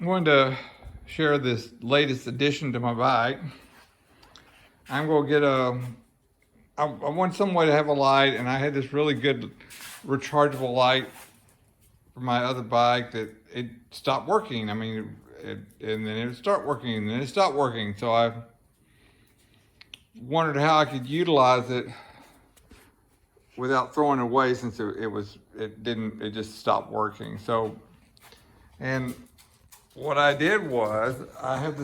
I wanted to share this latest addition to my bike. I'm going to get I want some way to have a light, and I had this really good rechargeable light for my other bike that it stopped working. I mean, and then it would start working, and then it stopped working. So I wondered how I could utilize it without throwing it away, since it just stopped working. So, and what I did was I have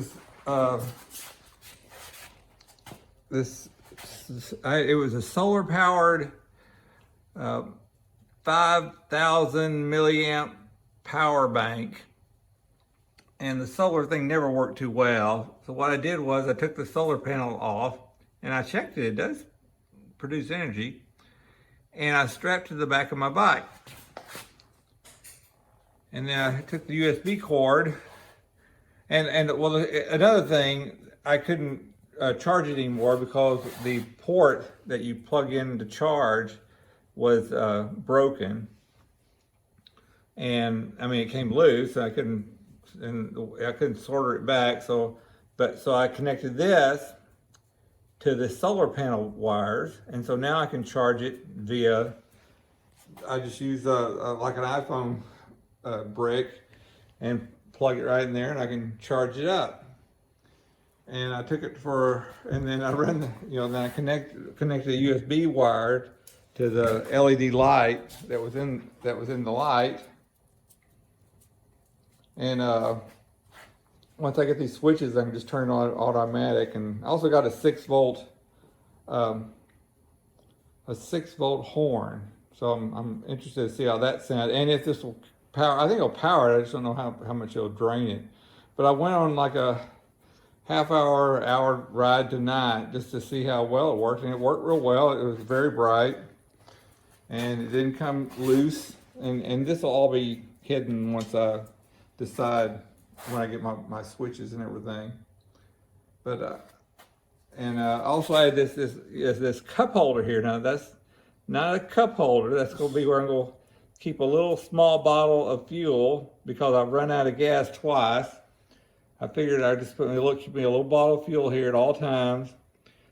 it was a solar powered 5,000 milliamp power bank, and the solar thing never worked too well. So what I did was I took the solar panel off and I checked it. It does produce energy, and I strapped it to the back of my bike. And then I took the USB cord, and well, another thing, I couldn't charge it anymore because the port that you plug in to charge was broken, and I mean it came loose, and I couldn't solder it back. So I connected this to the solar panel wires, and so now I can charge it via. I just use like an iPhone brick and plug it right in there, and I can charge it up. And I took it and then I ran then I connected the USB wire to the LED light that was in the light. And once I get these switches, I can just turn it on automatic. And I also got a 6-volt horn. So I'm interested to see how that sounds, and if this will power. I think it'll power it. I just don't know how much it'll drain it. But I went on like a hour ride tonight just to see how well it worked, and it worked real well. It was very bright, and it didn't come loose. And this will all be hidden once I decide, when I get my switches and everything. But also I had this cup holder here. Now that's not a cup holder. That's going to be where I'm going to keep a little small bottle of fuel, because I've run out of gas twice. I figured I'd just keep me a little bottle of fuel here at all times.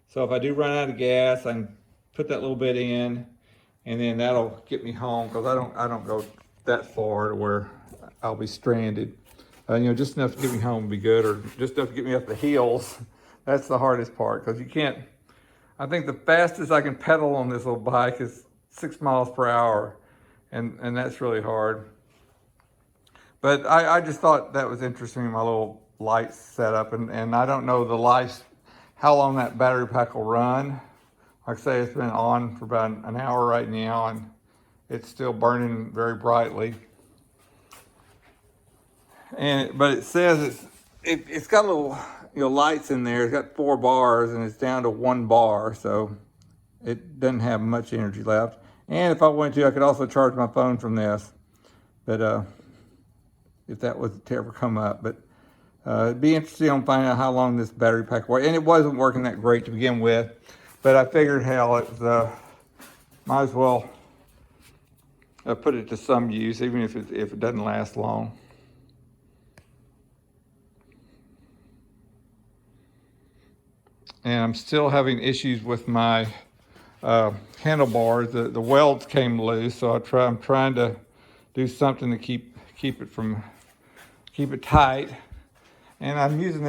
So if I do run out of gas, I can put that little bit in, and then that'll get me home, because I don't go that far to where I'll be stranded. Just enough to get me home would be good, or just enough to get me up the hills. That's the hardest part, because you can't. I think the fastest I can pedal on this little bike is 6 miles per hour, and that's really hard. But I just thought that was interesting, my little light setup, and I don't know the life, how long that battery pack will run. Like I say, it's been on for about an hour right now, and it's still burning very brightly. But it says it's got little lights in there. It's got 4 bars, and it's down to 1 bar, so it doesn't have much energy left. And if I wanted to, I could also charge my phone from this, but if that was to ever come up. But it'd be interesting on finding out how long this battery pack worked. And it wasn't working that great to begin with, but I figured, hell, it was, might as well put it to some use, even if it doesn't last long. And I'm still having issues with my handlebars. The welds came loose, so I'm trying to do something to keep it tight. And I'm using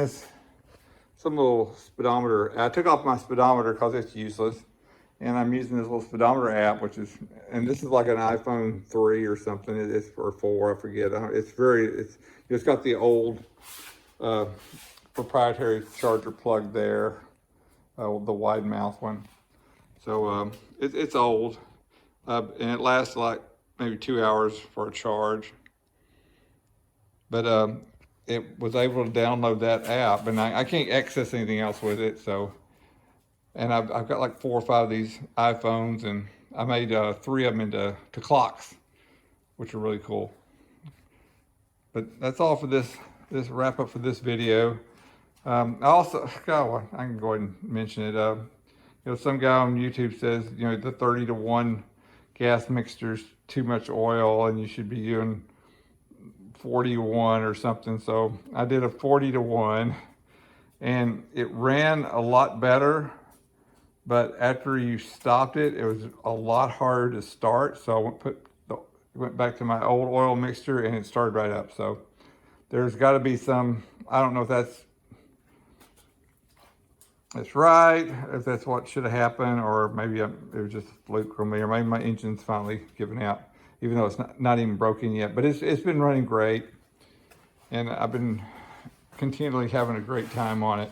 some little speedometer. I took off my speedometer because it's useless, and I'm using this little speedometer app, and this is like an iPhone 3 or something. It's or 4, I forget. It's got the old proprietary charger plug there. The wide mouth one. So it's old, and it lasts like maybe 2 hours for a charge. But it was able to download that app, and I can't access anything else with it. So, and I've got like 4 or 5 of these iPhones, and I made 3 of them into clocks, which are really cool. But that's all for this wrap up for this video. I can go ahead and mention it. Some guy on YouTube says, the 30-to-1 gas mixture's too much oil, and you should be doing 41 or something. So I did a 40-to-1, and it ran a lot better. But after you stopped it, it was a lot harder to start. So I went back to my old oil mixture, and it started right up. So there's got to be some, I don't know if that's right, if that's what should have happened, or maybe it was just a fluke for me, or maybe my engine's finally giving out, even though it's not even broken yet. But it's been running great, and I've been continually having a great time on it.